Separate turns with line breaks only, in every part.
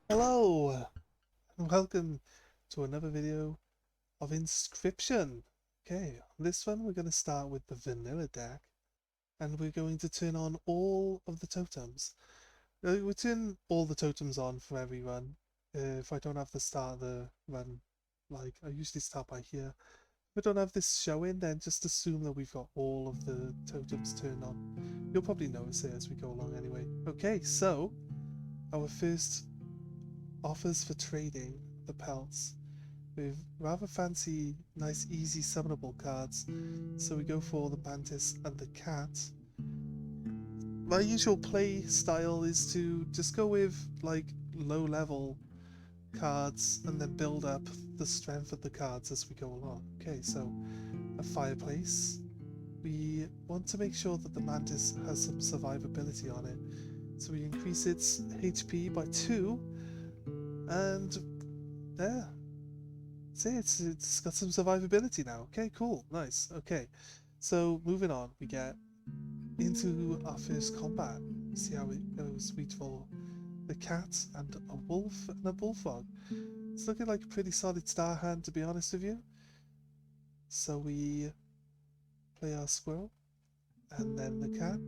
Hello and welcome to another video of Inscription. Okay, on this one we're going to start with the vanilla deck and we're going to turn on all of the totems. We turn all the totems on for every run. If I don't have the start of the run, like I usually start by here. If I don't have this showing, then just assume that we've got all of the totems turned on. You'll probably notice it as we go along anyway. Okay, so our first offers for trading the pelts with rather fancy, nice, easy summonable cards. So we go for the mantis and the cat. My usual play style is to just go with like low level cards and then build up the strength of the cards as we go along. Okay, so a fireplace. We want to make sure that the mantis has some survivability on it. So we increase its HP by 2 and there. See, it's got some survivability now. Okay, cool, nice. Okay, so moving on, we get into our first combat. See how it goes. We for the cat and a wolf and a bullfrog. It's looking like a pretty solid star hand, to be honest with you. So we play our squirrel, and then the cat,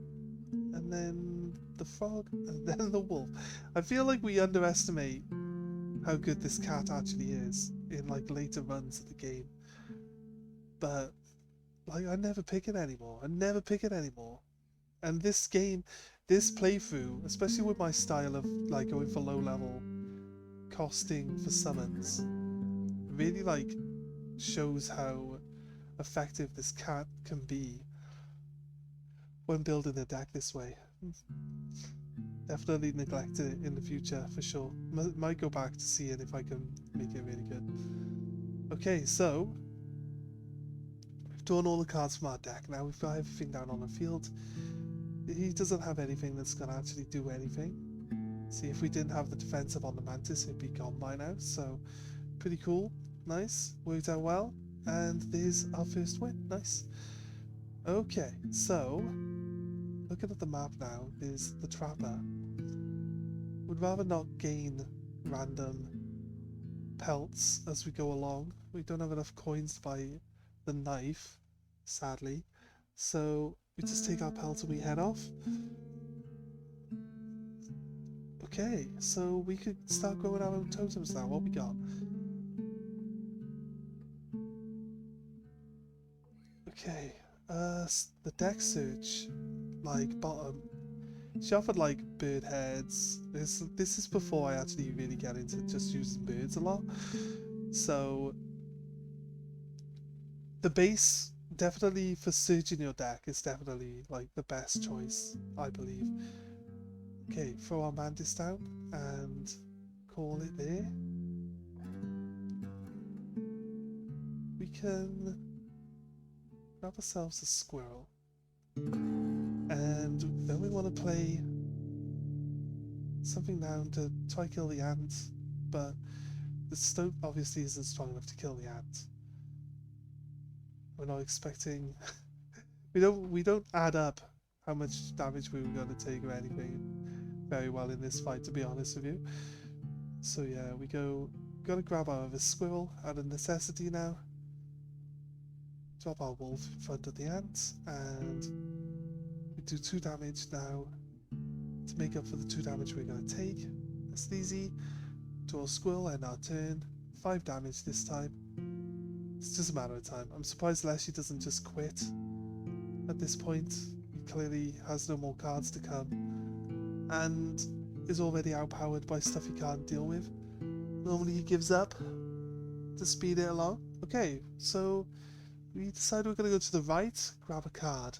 and then the frog, and then the wolf. I feel like we underestimate how good this cat actually is in like later runs of the game. But like I never pick it anymore. I never pick it anymore. And this game, this playthrough, especially with my style of like going for low level, costing for summons, really like shows how effective this cat can be when building a deck this way. Definitely neglect it in the future for sure. Might go back to see it if I can make it really good. Okay, so we've drawn all the cards from our deck. Now we've got everything down on the field. He doesn't have anything that's going to actually do anything. See, if we didn't have the defensive on the mantis, it'd be gone by now. So, pretty cool. Nice. Worked out well. And there's our first win. Nice. Okay, so looking at the map now, there's the trapper. Would rather not gain random pelts as we go along. We don't have enough coins to buy the knife, sadly. So we just take our pelt and we head off. Okay, so we could start growing our own totems now. What we got? Okay, the deck search, like bottom. She offered like bird heads. This is before I actually really get into just using birds a lot. So the base definitely for searching your deck is definitely like the best choice, I believe. Okay, throw our mantis down and call it there. We can grab ourselves a squirrel. And then we want to play something down to try kill the ant, but the stone obviously isn't strong enough to kill the ant. We're not expecting we don't add up how much damage we were gonna take or anything very well in this fight, to be honest with you. So yeah, we gotta grab our other squirrel out of necessity now. Drop our wolf in front of the ant, and we do 2 damage now to make up for the 2 damage we're going to take. That's easy. Draw a squirrel, end our turn. 5 damage this time. It's just a matter of time. I'm surprised Leshy doesn't just quit at this point. He clearly has no more cards to come and is already outpowered by stuff he can't deal with. Normally he gives up to speed it along. Okay, so we decide we're going to go to the right, grab a card.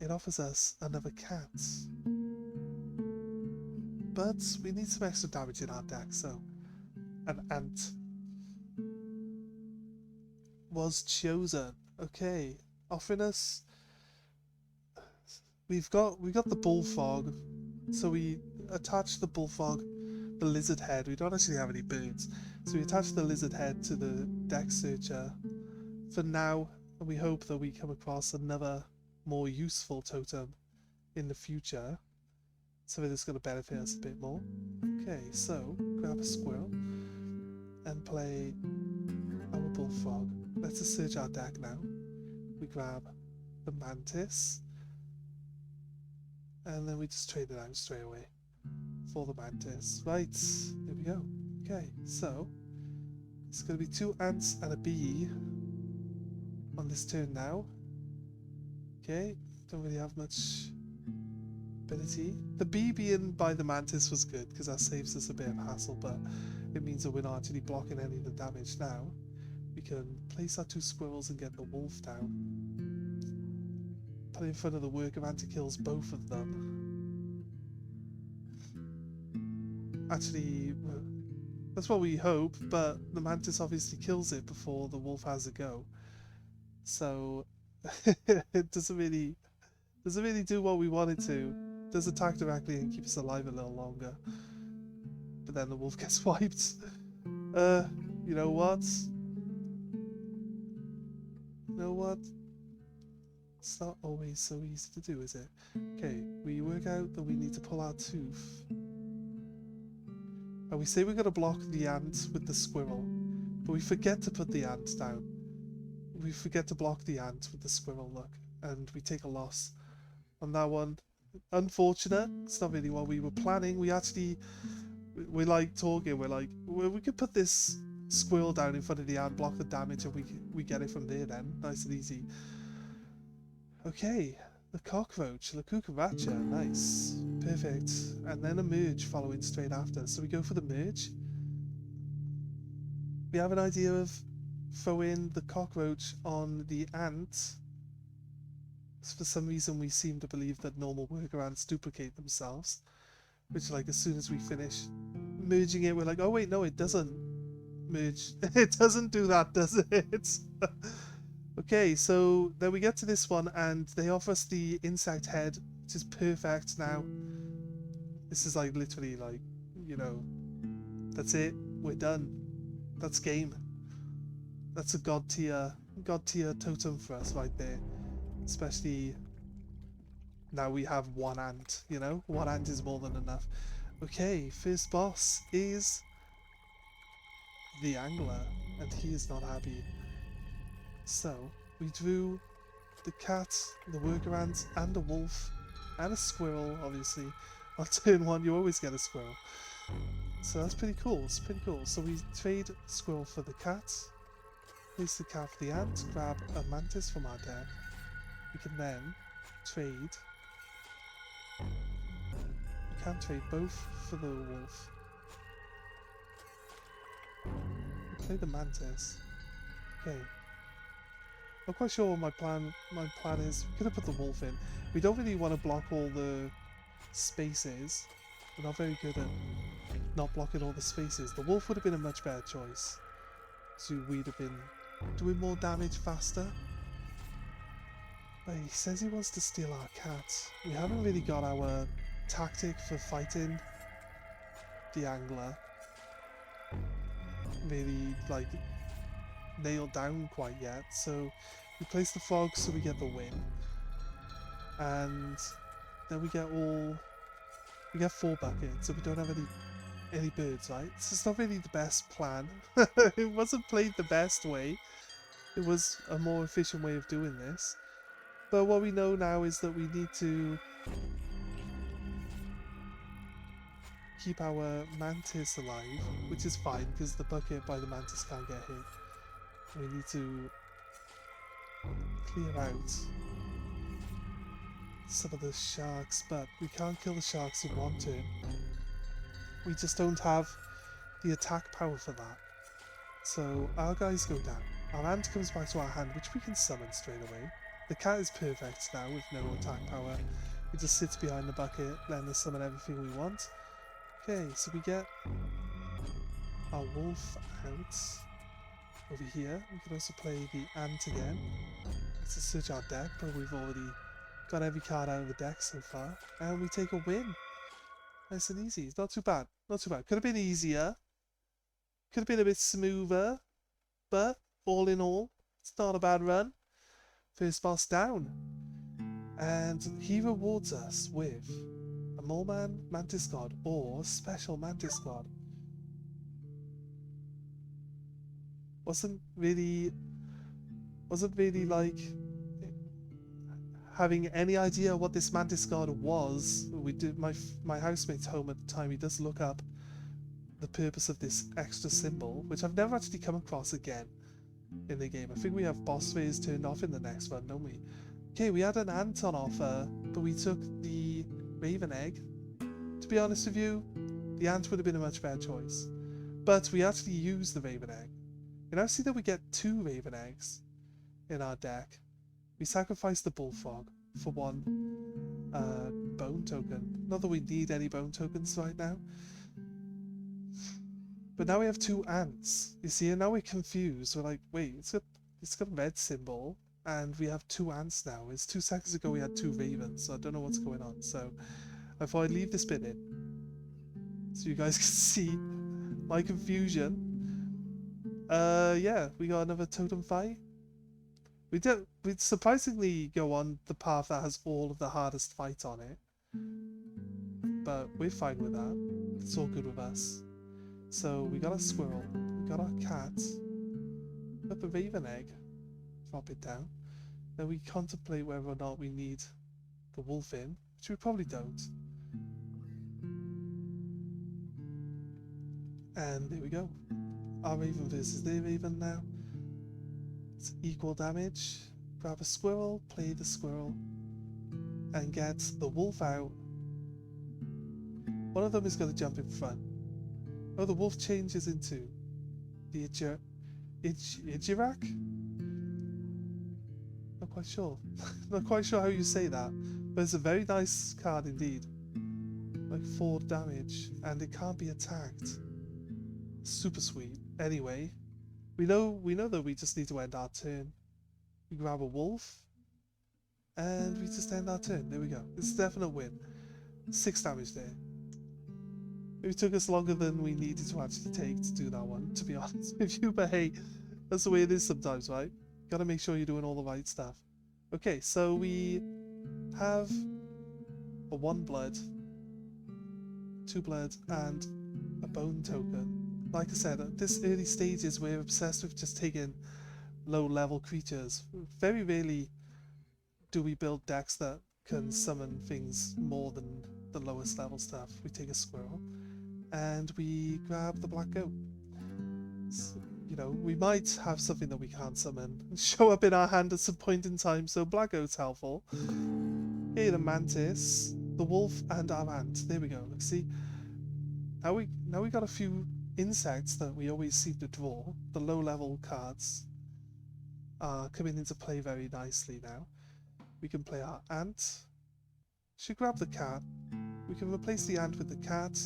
It offers us another cat. But we need some extra damage in our deck, so an ant was chosen. Okay, offering us. We've got the bullfrog, so we attach the bullfrog, the lizard head. We don't actually have any birds, so we attach the lizard head to the deck searcher for now, and we hope that we come across another more useful totem in the future. something that's going to benefit us a bit more. Okay, so grab a squirrel and play our bullfrog. Let's just search our deck now. We grab the mantis and then we just trade it out straight away for the mantis. Right, here we go. Okay, so it's going to be 2 ants and a bee on this turn now. Okay, don't really have much ability. The bee being by the mantis was good because that saves us a bit of hassle, but it means that we're not actually blocking any of the damage now. We can place our 2 squirrels and get the wolf down. Put it in front of the worker ant, it kills both of them. Actually, that's what we hope, but the mantis obviously kills it before the wolf has a go. So it doesn't really do what we want it to. It does attack directly and keep us alive a little longer. But then the wolf gets wiped. You know what? You know what? It's not always so easy to do, is it? Okay, we work out that we need to pull our tooth. And we say we're going to block the ant with the squirrel, but we forget to put the ant down. We forget to block the ant with the squirrel, look, and we take a loss on that one. Unfortunate. It's not really what we were planning. We're like talking, we're like, well, we could put this squirrel down in front of the ant, block the damage, and we get it from there then. Nice and easy. Okay, the cockroach, the cucaracha, nice. Perfect. And then a merge following straight after. So we go for the merge. We have an idea of throwing the cockroach on the ant. For some reason we seem to believe that normal worker ants duplicate themselves. Which, like, as soon as we finish merging it, we're like, oh wait, no, it doesn't merge. It doesn't do that, does it? Okay, so then we get to this one and they offer us the insect head, which is perfect now. This is like literally like, you know, that's it, we're done. That's game. That's a god tier totem for us right there. Especially now we have 1 ant, you know? 1 ant is more than enough. Okay, first boss is the angler, and he is not happy. So, we drew the cat, the worker ant, and a wolf, and a squirrel, obviously. On turn 1, you always get a squirrel. So that's pretty cool, it's pretty cool. So we trade squirrel for the cat, place the cat for the ant, grab a mantis from our deck. We can then trade... We can trade both for the wolf. We play the mantis. Okay. Not quite sure what my plan is. We're gonna put the wolf in. We don't really want to block all the spaces. We're not very good at not blocking all the spaces. The wolf would have been a much better choice. So we'd have been doing more damage faster. But he says he wants to steal our cat. We haven't really got our tactic for fighting the angler really like nailed down quite yet. So we place the frog so we get the win. And then we get 4 buckets, so we don't have any birds, right? So it's not really the best plan. It wasn't played the best way. It was a more efficient way of doing this. But what we know now is that we need to keep our mantis alive, which is fine because the bucket by the mantis can't get hit. We need to clear out some of the sharks, but we can't kill the sharks in 1 turn. We just don't have the attack power for that. So our guys go down. Our ant comes back to our hand, which we can summon straight away. The cat is perfect now with no attack power. It just sits behind the bucket, letting us summon everything we want. Okay, so we get our wolf out over here. We can also play the ant again. Let's just search our deck, but we've already got every card out of the deck so far. And we take a win. Nice and easy. It's not too bad. Not too bad. Could have been easier. Could have been a bit smoother. But all in all, it's not a bad run. First boss down. And he rewards us with a mole man, mantis god, or special mantis god. Wasn't really like having any idea what this mantis god was. We did, my housemate's home at the time, he does look up the purpose of this extra symbol, which I've never actually come across again in the game. I think we have boss phase turned off in the next one, don't we? Okay, we had an ant on offer, but we took the raven egg. To be honest with you, the ant would have been a much better choice. But we actually used the raven egg. You now see that we get 2 raven eggs in our deck. We sacrificed the bullfrog for 1 bone token. Not that we need any bone tokens right now. But now we have 2 ants. You see, and now we're confused. We're like, wait, it's got a red symbol, and we have 2 ants now. It's 2 seconds ago we had 2 ravens, so I don't know what's going on. So I thought I'd leave this bit in, so you guys can see my confusion. Yeah, we got another totem fight. We'd surprisingly go on the path that has all of the hardest fights on it. But we're fine with that. It's all good with us. So we got a squirrel, we got our cat, we got the raven egg, drop it down. Then we contemplate whether or not we need the wolf in, which we probably don't. And there we go. Our raven versus their raven now. It's equal damage. Grab a squirrel, play the squirrel, and get the wolf out. One of them is going to jump in front. Oh, the wolf changes into the Ijirak? Not quite sure. Not quite sure how you say that, but it's a very nice card indeed. Like 4 damage, and it can't be attacked. Super sweet. Anyway, we know that we just need to end our turn. We grab a wolf, and we just end our turn. There we go. It's a definite win. 6 damage there. It took us longer than we needed to actually take to do that one, to be honest with you, but hey, that's the way it is sometimes, right? Gotta make sure you're doing all the right stuff. Okay, so we have a 1 blood, 2 blood, and a bone token. Like I said, at this early stages, we're obsessed with just taking low-level creatures. Very rarely do we build decks that can summon things more than the lowest level stuff. We take a squirrel, and we grab the black goat. So, you know, we might have something that we can't summon show up in our hand at some point in time, so black goat's helpful. Here, the mantis, the wolf, and our ant. There we go. Look, see, now we got a few insects that we always seem to draw. The low-level cards are coming into play very nicely now. We can play our ant. Should grab the cat. We can replace the ant with the cat,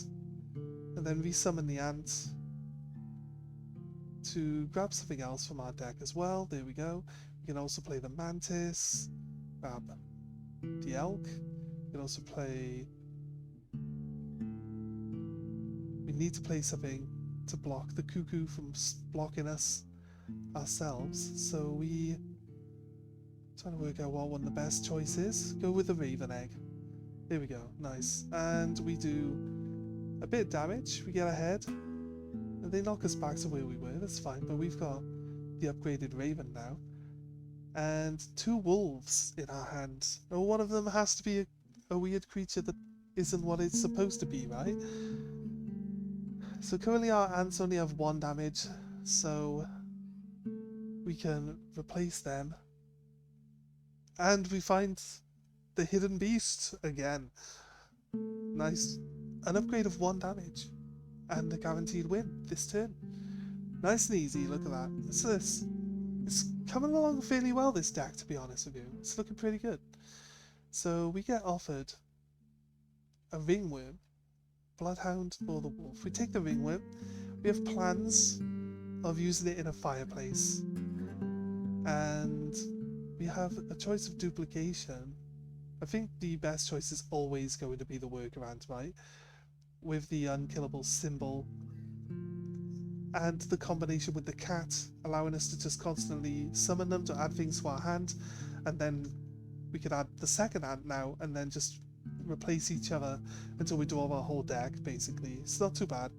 and then resummon the ant to grab something else from our deck as well. There we go. We can also play the mantis, grab the elk. We can also play... We need to play something to block the cuckoo from blocking us ourselves. So we... trying to work out what one of the best choices. Go with the raven egg. There we go. Nice. And we do a bit of damage. We get ahead. And they knock us back to where we were. That's fine. But we've got the upgraded raven now. And 2 wolves in our hand. Oh, one of them has to be a weird creature that isn't what it's supposed to be, right? So currently our ants only have 1 damage. So we can replace them. And we find the hidden beast again. Nice. An upgrade of 1 damage. And a guaranteed win this turn. Nice and easy, look at that. It's coming along fairly well, this deck, to be honest with you. It's looking pretty good. So we get offered a ringworm, bloodhound, or the wolf. We take the ringworm. We have plans of using it in a fireplace. And we have a choice of duplication. I think the best choice is always going to be the workaround, right? With the unkillable symbol and the combination with the cat, allowing us to just constantly summon them to add things to our hand, and then we could add the second ant now and then just replace each other until we do our whole deck, basically. It's not too bad.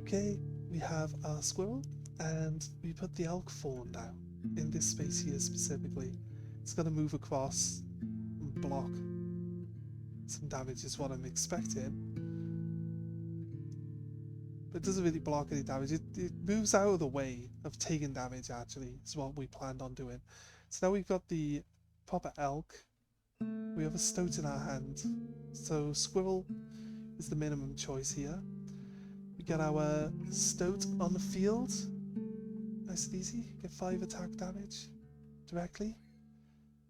Okay, we have our squirrel, and we put the elk fawn down in this space here specifically. It's going to move across and block some damage is what I'm expecting. But it doesn't really block any damage. It moves out of the way of taking damage, actually, is what we planned on doing. So now we've got the proper elk. We have a stoat in our hand. So squirrel is the minimum choice here. We get our stoat on the field. Nice and easy. Get 5 attack damage directly.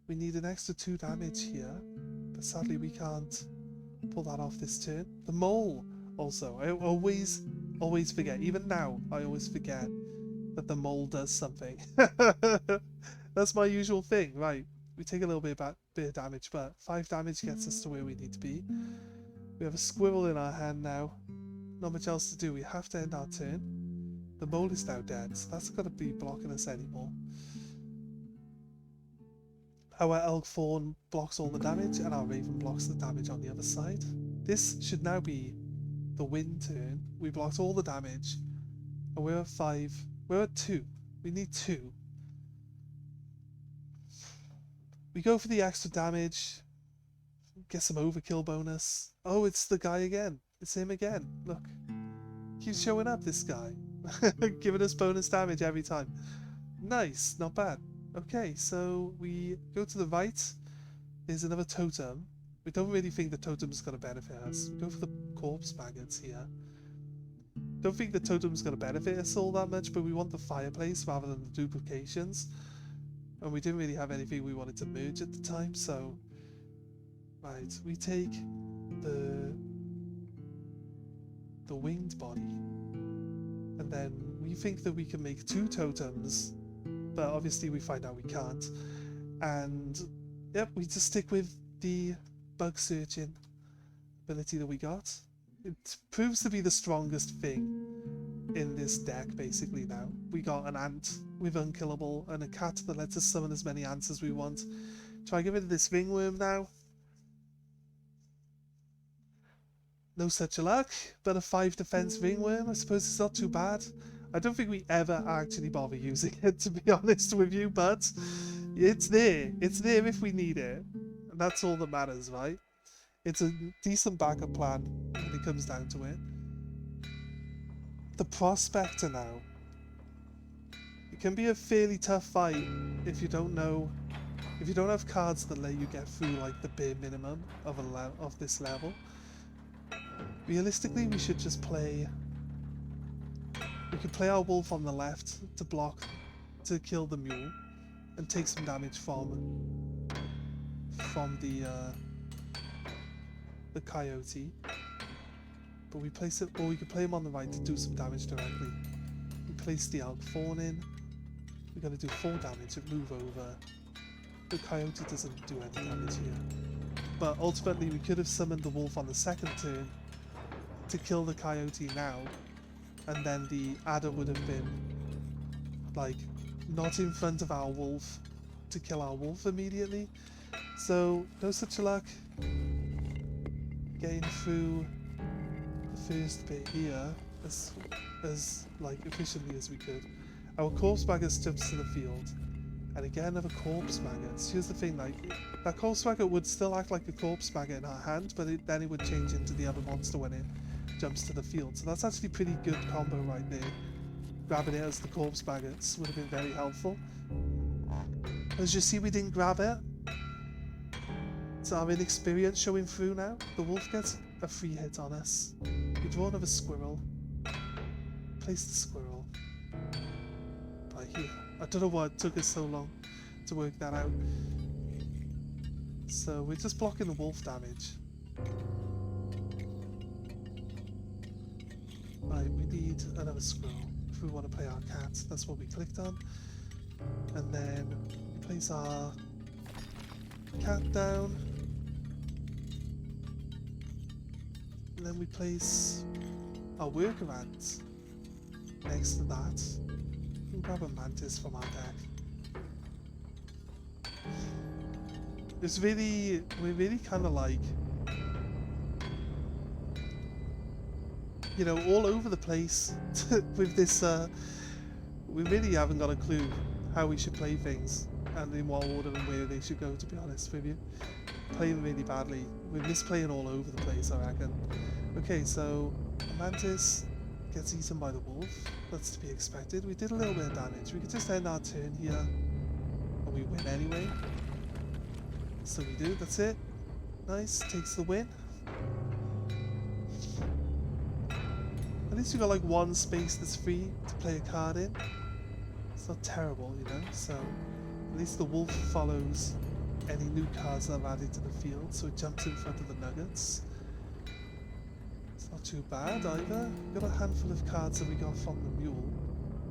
We need an extra 2 damage here, but sadly we can't pull that off this turn. The mole also. I always forget. Even now, I always forget that the mole does something. That's my usual thing. Right, we take a little bit of damage, but 5 damage gets us to where we need to be. We have a squirrel in our hand now. Not much else to do. We have to end our turn. The mole is now dead, so that's got to be blocking us anymore. Our elk fawn blocks all the damage, and our raven blocks the damage on the other side. This should now be the win turn. We blocked all the damage, and we're at 5. We're at 2. We need 2. We go for the extra damage. Get some overkill bonus. Oh, it's the guy again. It's him again. Look. Keeps showing up, this guy. Giving us bonus damage every time. Nice. Not bad. Okay, so we go to the right. There's another totem. We don't really think the totem's going to benefit us. We go for the corpse maggots here. Don't think the totem's going to benefit us all that much, but we want the fireplace rather than the duplications. And we didn't really have anything we wanted to merge at the time, so... Right, we take the winged body. And then we think that we can make 2 totems, but obviously we find out we can't. And, yep, we just stick with the bug searching ability that we got. It proves to be the strongest thing in this deck, basically, now. We got an ant with unkillable and a cat that lets us summon as many ants as we want. Try and get rid of this ringworm now. No such luck, but a 5 defense ringworm. I suppose it's not too bad. I don't think we ever actually bother using it, to be honest with you, but it's there. It's there if we need it. And that's all that matters, right? It's a decent backup plan when it comes down to it. The Prospector now. It can be a fairly tough fight if you don't know... If you don't have cards that let you get through like the bare minimum of this level. Realistically, we should just play... We could play our wolf on the left to block, to kill the mule, and take some damage from the coyote. But we place it, or we could play him on the right to do some damage directly. We place the elk fawn in. We're going to do 4 damage and move over. The coyote doesn't do any damage here. But ultimately, we could have summoned the wolf on the second turn to kill the coyote now, and then the adder would have been like not in front of our wolf to kill our wolf immediately. So no such luck getting through the first bit here as like efficiently as we could. Our corpse maggot jumps to the field, and again another corpse maggot. Here's the thing, like that corpse maggot would still act like a corpse maggot in our hand, but then it would change into the other monster when it jumps to the field. So that's actually pretty good combo right there. Grabbing it as the corpse maggots would have been very helpful. As you see, we didn't grab it. So our inexperience showing through now. The wolf gets a free hit on us. We draw another squirrel. Place the squirrel. Right here. I don't know why it took us so long to work that out. So we're just blocking the wolf damage. Right, we need another squirrel if we want to play our cat. That's what we clicked on. And then we place our cat down. And then we place our worker ant next to that. We can grab a mantis from our deck. we're really kind of like, you know, all over the place with this. We really haven't got a clue how we should play things and in what order and where they should go, to be honest with you. Playing really badly. We're misplaying all over the place, I reckon. Okay, so a mantis gets eaten by the wolf. That's to be expected. We did a little bit of damage. We could just end our turn here and we win anyway. So we do, that's it. Nice, takes the win. At least we got like one space that's free to play a card in. It's not terrible, you know, so at least the wolf follows any new cards that are added to the field, so it jumps in front of the nuggets. It's not too bad either. We've got a handful of cards that we got from the mule,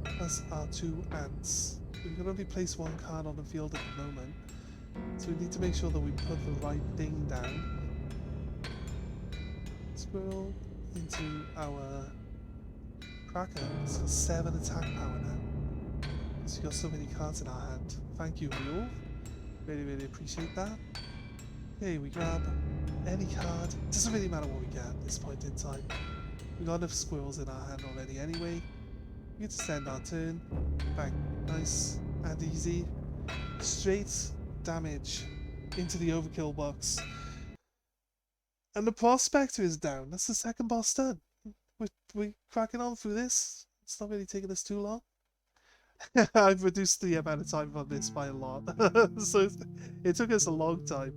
plus our 2 ants. We can only place 1 card on the field at the moment, so we need to make sure that we put the right thing down. Squirrel into our Kraken. It's got 7 attack power now. So we've got so many cards in our hand. Thank you, mule. Really, really appreciate that. Okay, we grab any card. Doesn't really matter what we get at this point in time. We got enough squirrels in our hand already anyway. We get to send our turn. Bang. Nice and easy. Straight damage into the overkill box. And the prospector is down. That's the second boss done. We're cracking on through this. It's not really taking us too long. I've reduced the amount of time on this by a lot. So it took us a long time.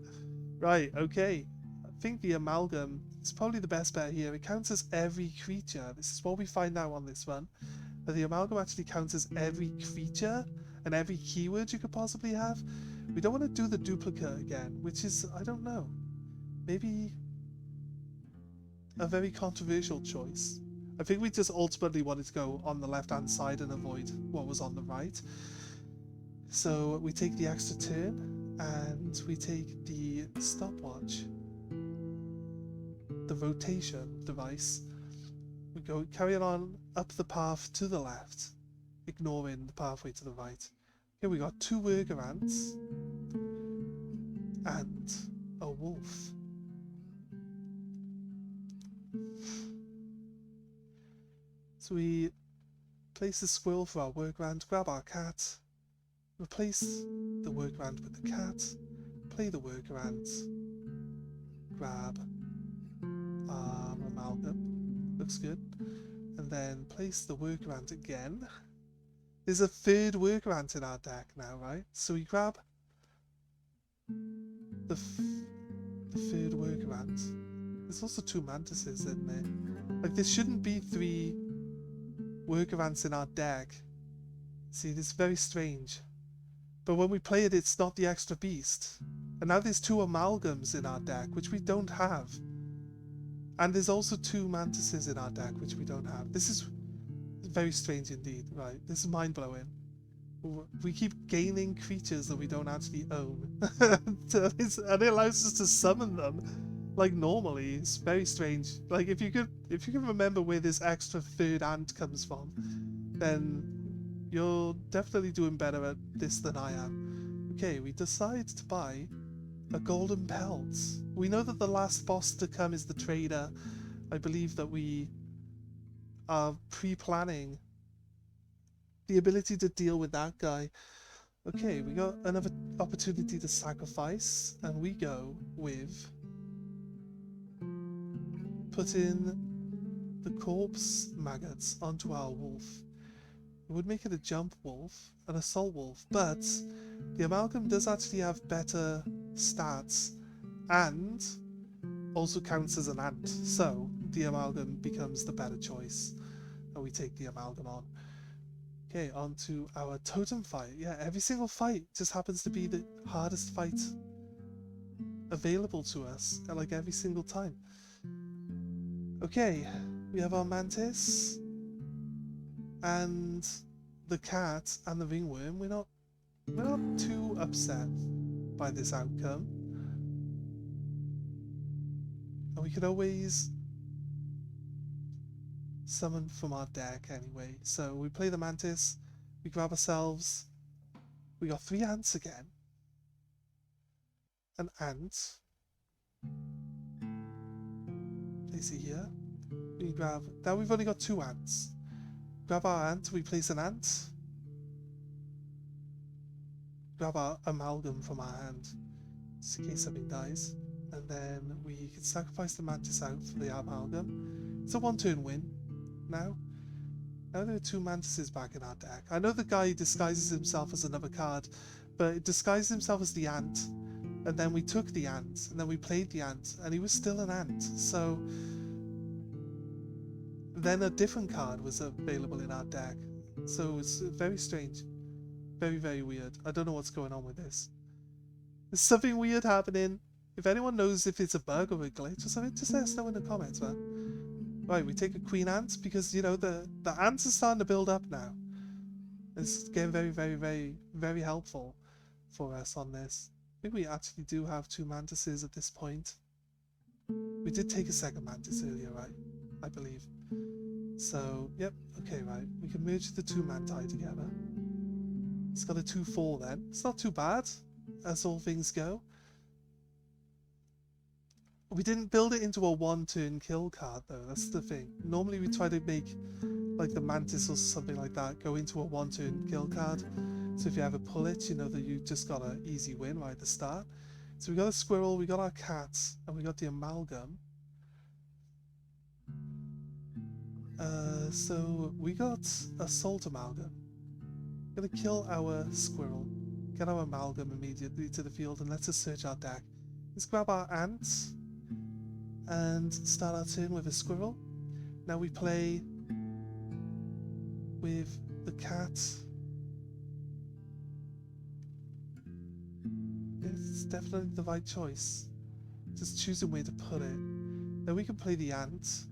Right, okay. I think the amalgam is probably the best bet here. It counts as every creature. This is what we find out on this one. That the amalgam actually counts as every creature and every keyword you could possibly have. We don't want to do the duplicate again, which is, I don't know, maybe a very controversial choice. I think we just ultimately wanted to go on the left-hand side and avoid what was on the right. So we take the extra turn, and we take the stopwatch, the rotation device. We go carry on up the path to the left, ignoring the pathway to the right. Here we got 2 worker ants and a wolf. So we place the squirrel for our worker ant, grab our cat, replace the worker ant with the cat, play the worker ant, grab our amalgam, looks good, and then place the worker ant again. There's a 3rd worker ant in our deck now, right? So we grab the 3rd worker ant. There's also 2 mantises in there. Like, there shouldn't be 3 worker ants in our deck. See, this is very strange. But when we play it, it's not the extra beast. And now there's 2 amalgams in our deck, which we don't have. And there's also 2 mantises in our deck, which we don't have. This is very strange indeed, right? This is mind-blowing. We keep gaining creatures that we don't actually own. And it allows us to summon them like normally. It's very strange. Like, if you can remember where this extra 3rd ant comes from, then you're definitely doing better at this than I am. Okay, we decide to buy a golden pelt. We know that the last boss to come is the trader. I believe that we are pre-planning the ability to deal with that guy. Okay, we got another opportunity to sacrifice, and we go with putting the corpse maggots onto our wolf. It would make it a jump wolf, an assault wolf, but the amalgam does actually have better stats and also counts as an ant, so the amalgam becomes the better choice, and we take the amalgam on. Okay, on to our totem fight. Yeah, every single fight just happens to be the hardest fight available to us, like every single time. Okay, we have our mantis and the cat and the ringworm. We're not too upset by this outcome, and we can always summon from our deck anyway. So we play the mantis, we grab ourselves, we got 3 ants again. an ant. Place it here. We grab, now we've only got 2 ants. Grab our ant, we place an ant. Grab our amalgam from our hand, just in case something dies. And then we can sacrifice the mantis out for the amalgam. It's a 1-turn win now. Now there are 2 mantises back in our deck. I know the guy disguises himself as another card, but it disguised himself as the ant. And then we took the ant, and then we played the ant, and he was still an ant. So then a different card was available in our deck. So it's very strange. Very, very weird. I don't know what's going on with this. There's something weird happening. If anyone knows if it's a bug or a glitch or something, just let us know in the comments, man. Right, we take a queen ant because, you know, the ants are starting to build up now. It's getting very, very, very, very helpful for us on this. I think we actually do have 2 mantises at this point. We did take a second mantis earlier, right? I believe. So, yep, okay, right. We can merge the 2 manti together. It's got a 2/4 then. It's not too bad, as all things go. We didn't build it into a 1-turn kill card though, that's the thing. Normally we try to make like the mantis or something like that go into a 1-turn kill card. So if you ever pull it, you know that you just got an easy win right at the start. So we got a squirrel, we got our cats, and we got the amalgam. So we got a salt amalgam. Gonna kill our squirrel, get our amalgam immediately to the field, and let's just search our deck. Let's grab our ants and start our turn with a squirrel. Now we play with the cat. It's definitely the right choice. Just choosing where to put it. Then we can play the ant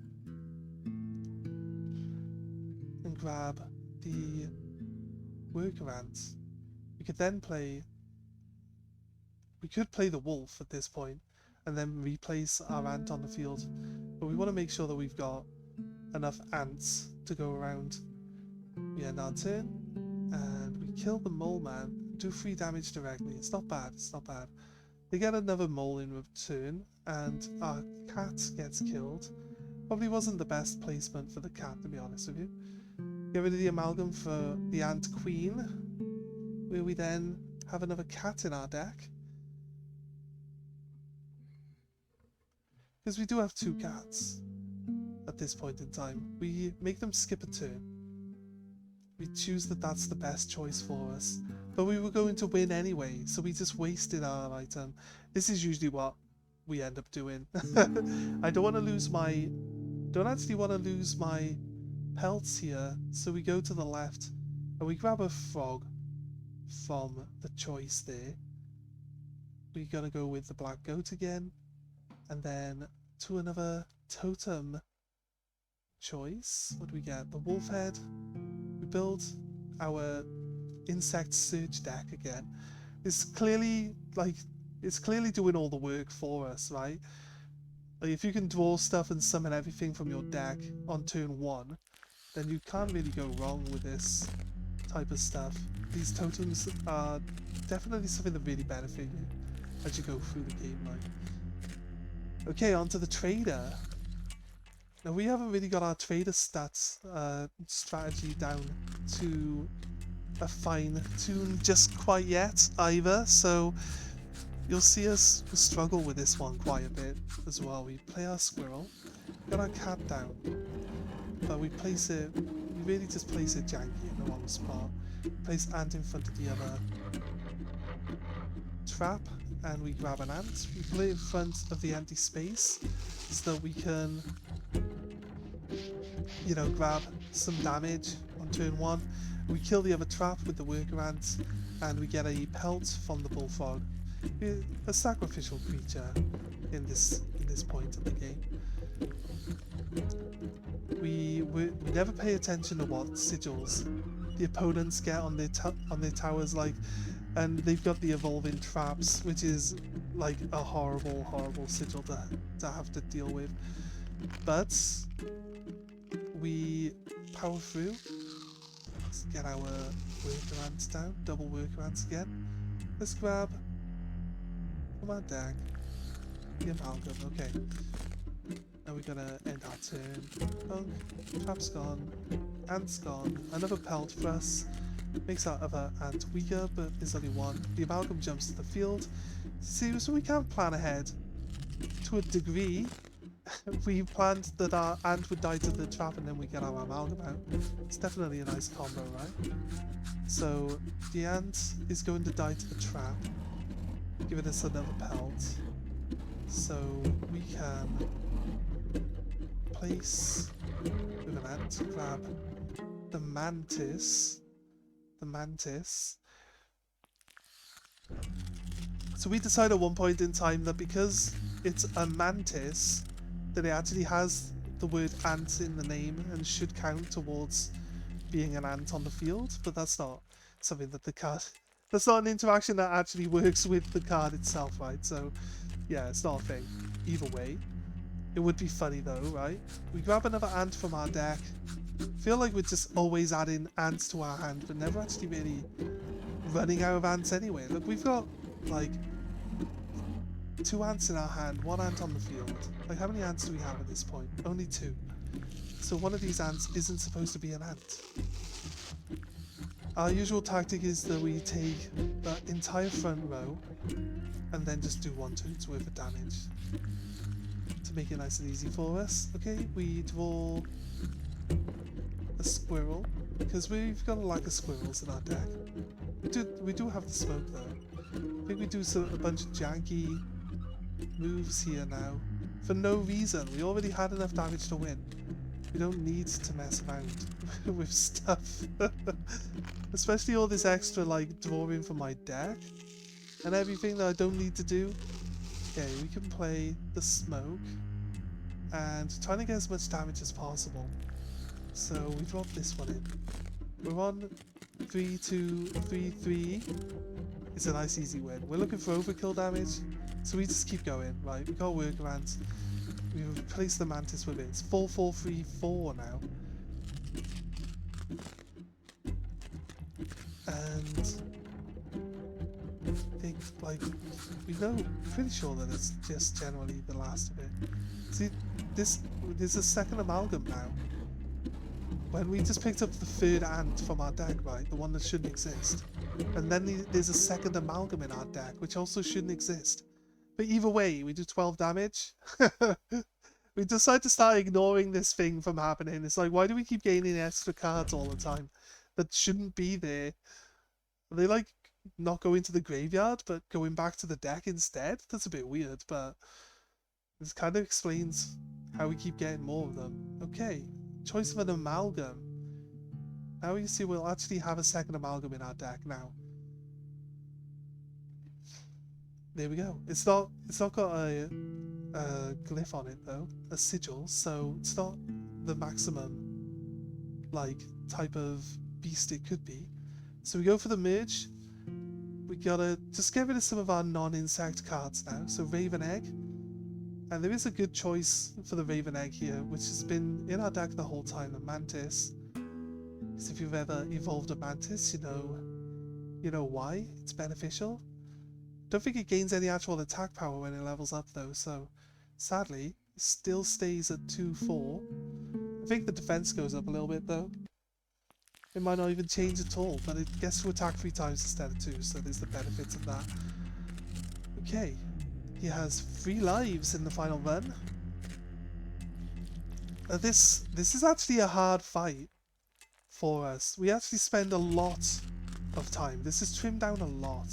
and grab the worker ant. We could then play. We could play the wolf at this point and then replace our ant on the field, but we want to make sure that we've got enough ants to go around. We end our turn and we kill the mole man, do 3 damage directly. It's not bad, it's not bad. They get another mole in return and our cat gets killed. Probably wasn't the best placement for the cat, to be honest with you. Get rid of the amalgam for the ant queen, where we then have another cat in our deck. Because we do have 2 cats at this point in time. We make them skip a turn. We choose that that's the best choice for us. But we were going to win anyway, so we just wasted our item. This is usually what we end up doing. I don't want to lose my... don't actually want to lose my pelts here, so we go to the left and we grab a frog from the choice there. We gotta go with the black goat again, and then to another totem choice. What do we get? The wolf head. We build our insect search deck again. It's clearly doing all the work for us, right? Like if you can draw stuff and summon everything from your deck on turn 1, then you can't really go wrong with this type of stuff. These totems are definitely something that really benefit you as you go through the game, like. Okay, on to the trader. Now we haven't really got our trader stats strategy down to a fine tune just quite yet either, so you'll see us struggle with this one quite a bit as well. We play our squirrel, got our cat down, but we place it, we really just place it janky in the wrong spot. Place ant in front of the other trap, and we grab an ant. We put it in front of the empty space so that we can, you know, grab some damage on turn 1. We kill the other trap with the worker ant, and we get a pelt from the bullfrog. A sacrificial creature in this point of the game. We never pay attention to what sigils the opponents get on their towers, like, and they've got the evolving traps, which is like a horrible sigil to have to deal with. But we power through. Let's get our worker ants down, double worker ants again. Let's grab from our deck. The amalgam, okay. Now we're gonna end our turn. Punk, trap's gone, ant's gone, another pelt for us. Makes our other ant weaker, but there's only one. The amalgam jumps to the field. See, so we can plan ahead. To a degree, we planned that our ant would die to the trap and then we get our amalgam out. It's definitely a nice combo, right? So, the ant is going to die to the trap, giving us another pelt. So, we can place with an ant, grab the mantis. So we decided at one point in time that because it's a mantis, that it actually has the word ant in the name and should count towards being an ant on the field, but that's not something that the card... That's not an interaction that actually works with the card itself, right? So, yeah, it's not a thing. Either way. It would be funny though, right? We grab another ant from our deck. Feel like we're just always adding ants to our hand, but never actually really running out of ants anyway. Look, we've got, like, 2 ants in our hand, 1 ant on the field. Like, how many ants do we have at this point? Only 2. So one of these ants isn't supposed to be an ant. Our usual tactic is that we take the entire front row and then just do 1 turn's worth of damage to make it nice and easy for us. Okay, we draw a squirrel because we've got a lack of squirrels in our deck. We do have the smoke though. I think we do a bunch of janky moves here now for no reason. We already had enough damage to win. We don't need to mess around with stuff. Especially all this extra like drawing from my deck and everything that I don't need to do. Okay, we can play the smoke and trying to get as much damage as possible. So we drop this one in. We're on 3-2-3-3. It's a nice easy win. We're looking for overkill damage, so we just keep going, right? We've got workarounds. We've replaced the mantis with it. It's 4-4-3-4 now. And I think, like, we know, pretty sure that it's just generally the last of it. See, there's a second amalgam now. When we just picked up the 3rd ant from our deck, right, the one that shouldn't exist. And then there's a second amalgam in our deck, which also shouldn't exist. But either way, we do 12 damage. We decide to start ignoring this thing from happening. It's like, why do we keep gaining extra cards all the time that shouldn't be there? Are they like not going to the graveyard, but going back to the deck instead? That's a bit weird, but this kind of explains how we keep getting more of them. Okay, choice of an amalgam. Now you see we'll actually have a second amalgam in our deck now. There we go. It's not got a glyph on it though, a sigil, so it's not the maximum like type of beast it could be. So we go for the merge. We gotta just get rid of some of our non-insect cards now. So Raven Egg, and there is a good choice for the Raven Egg here, which has been in our deck the whole time, the Mantis. Because if you've ever evolved a Mantis, you know why it's beneficial. Don't think it gains any actual attack power when it levels up though, so sadly it still stays at 2-4. I think the defense goes up a little bit though. It might not even change at all, but it gets to attack 3 times instead of 2, so there's the benefits of that. Okay, he has 3 lives in the final run. This is actually a hard fight for us. We actually spend a lot of time. This is trimmed down a lot,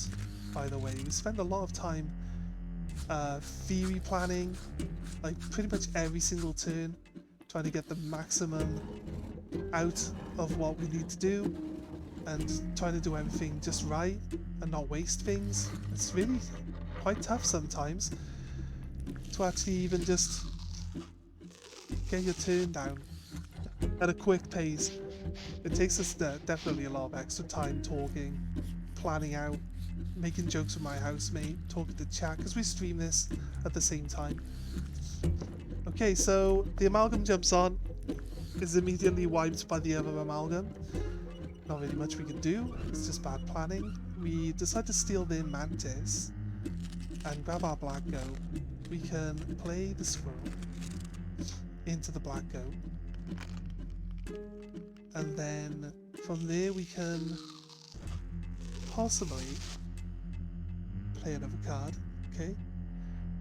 by the way. We spend a lot of time theory planning, like pretty much every single turn, trying to get the maximum out of what we need to do and trying to do everything just right and not waste things. It's really quite tough sometimes to actually even just get your turn down at a quick pace. It takes us definitely a lot of extra time talking, planning out, making jokes with my housemate, talking to chat, because we stream this at the same time. Okay, so the amalgam jumps on, is immediately wiped by the other amalgam. Not really much we can do, it's just bad planning. We decide to steal their mantis. and grab our black goat, we can play the squirrel into the black goat, and then from there we can possibly play another card. Okay,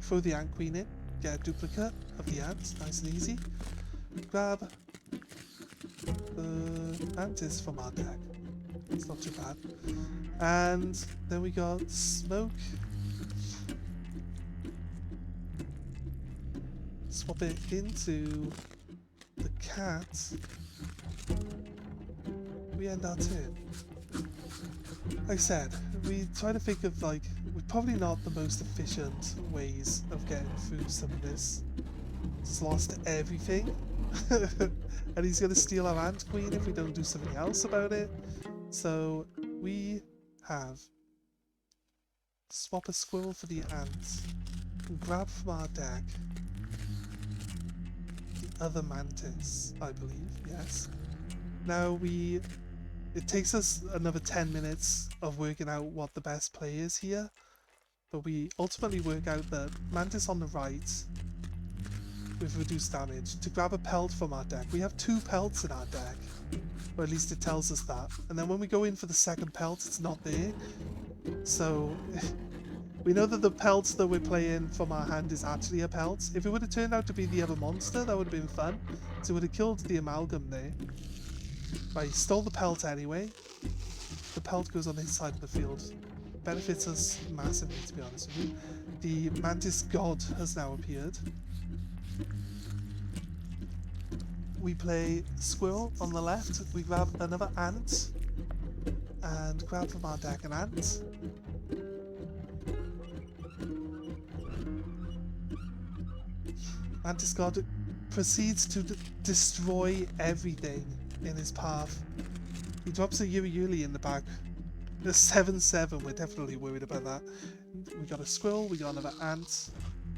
throw the ant queen in, get a duplicate of the ant, nice and easy. Grab the mantis from our deck, it's not too bad. And then we got smoke. Swap it into the cat. We end our turn. Like I said, we try to think of like, we're probably not the most efficient ways of getting through some of this. Just lost everything. And he's going to steal our ant queen if we don't do something else about it. So we have swap a squirrel for the ant, and grab from our deck the other mantis, I believe, yes. Now it takes us another 10 minutes of working out what the best play is here, but we ultimately work out that mantis on the right with reduced damage to grab a pelt from our deck. We have 2 pelts in our deck, or at least it tells us that, and then when we go in for the second pelt it's not there, so we know that the pelt that we're playing from our hand is actually a pelt. If it would have turned out to be the other monster, that would have been fun, so it would have killed the amalgam there. Right, he stole the pelt anyway. The pelt goes on his side of the field. Benefits us massively, to be honest with you. The mantis god has now appeared. We play squirrel on the left. We grab another ant and grab from our deck an ant. Mantis god proceeds to destroy everything in his path. He drops a Yuri in the back. The 7/7, we're definitely worried about that. We got a squirrel, we got another ant.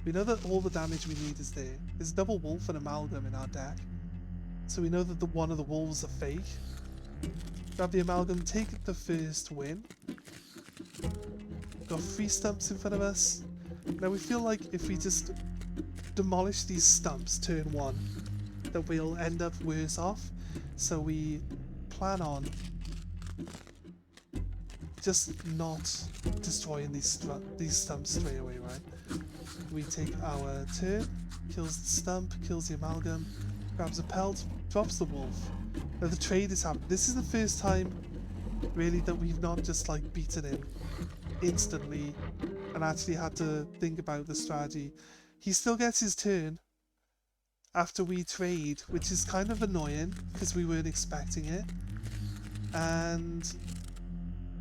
We know that all the damage we need is there. There's double wolf and amalgam in our deck, so we know that one of the wolves are fake. Grab the amalgam, take the first win. Got 3 stumps in front of us. Now we feel like if we just demolish these stumps turn 1, that we'll end up worse off. So we plan on just not destroying these stumps straight away, right? We take our turn, kills the stump, kills the amalgam, grabs a pelt, drops the wolf. Now the trade is happening. This is the first time really that we've not just like beaten him instantly and actually had to think about the strategy. He still gets his turn after we trade, which is kind of annoying because we weren't expecting it. And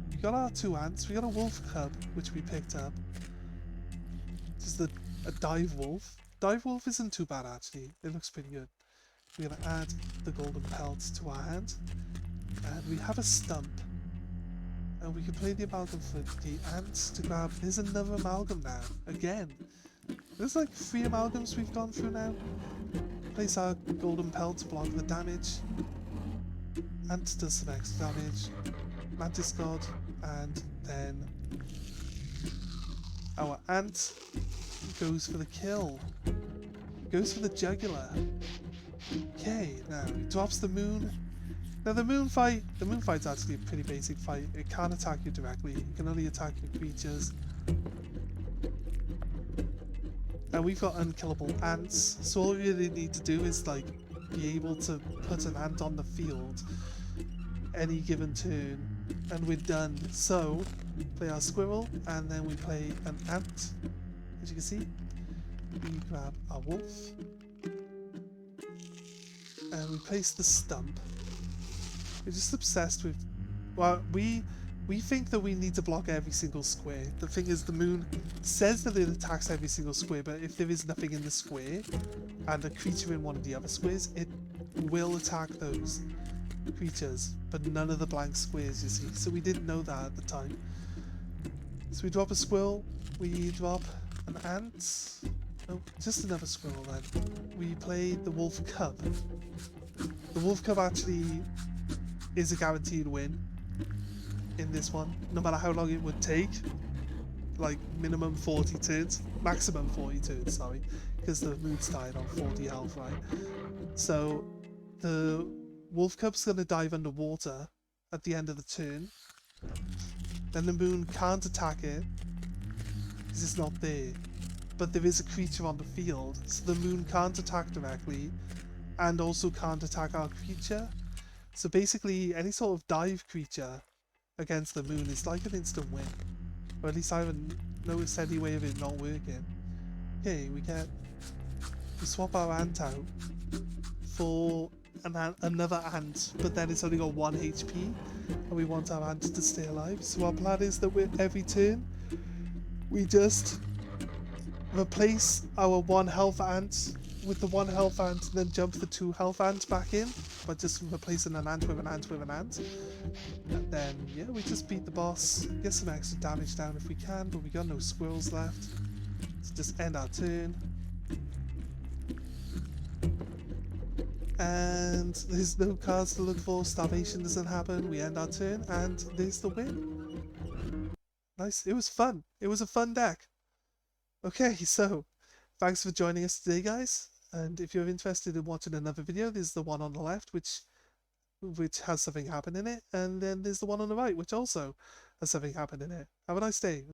we got our 2 ants. We got a wolf cub, which we picked up. Just a dive wolf. Dive wolf isn't too bad actually. It looks pretty good. We're gonna add the golden pelt to our hand, and we have a stump. And we can play the amalgam for the ants to grab. There's another amalgam now. Again. There's like 3 amalgams we've gone through now. Place our golden pelt to block the damage. Ant does some extra damage. Mantis god, and then our ant goes for the kill. Goes for the jugular. Okay, now he drops the moon. Now the moon's actually a pretty basic fight. It can't attack you directly. It can only attack your creatures. And we've got unkillable ants, so all we really need to do is like be able to put an ant on the field any given turn, and we're done. So play our squirrel, and then we play an ant. As you can see, we grab our wolf, and we place the stump. We're just obsessed with, well, we think that we need to block every single square. The thing is, the moon says that it attacks every single square, but if there is nothing in the square and a creature in one of the other squares, it will attack those creatures, but none of the blank squares, you see. So we didn't know that at the time. So we drop a squirrel, we drop an ant. No, just another squirrel then. We play the wolf cub. The wolf cub actually is a guaranteed win in this one, no matter how long it would take. like minimum 40 turns, maximum 40 turns, sorry, because the moon's died on 40 health, right? So the wolf cub's gonna dive underwater at the end of the turn. Then the moon can't attack it because it's not there. But there is a creature on the field, so the moon can't attack directly and also can't attack our creature. So basically any sort of dive creature against the moon is like an instant win. Or at least I haven't noticed any way of it not working. Okay, we swap our ant out for another ant, but then it's only got 1 HP and we want our ant to stay alive. So our plan is that with every turn we just replace our 1 health ant with the 1 health ant and then jump the 2 health ants back in, but just replacing an ant with an ant with an ant. And then yeah, we just beat the boss, get some extra damage down if we can, but we got no squirrels left. So just end our turn. And there's no cards to look for, starvation doesn't happen, we end our turn, and there's the win. Nice, it was fun. It was a fun deck. Okay, so thanks for joining us today, guys. And if you're interested in watching another video, there's the one on the left, which has something happen in it, and then there's the one on the right, which also has something happen in it. Have a nice day.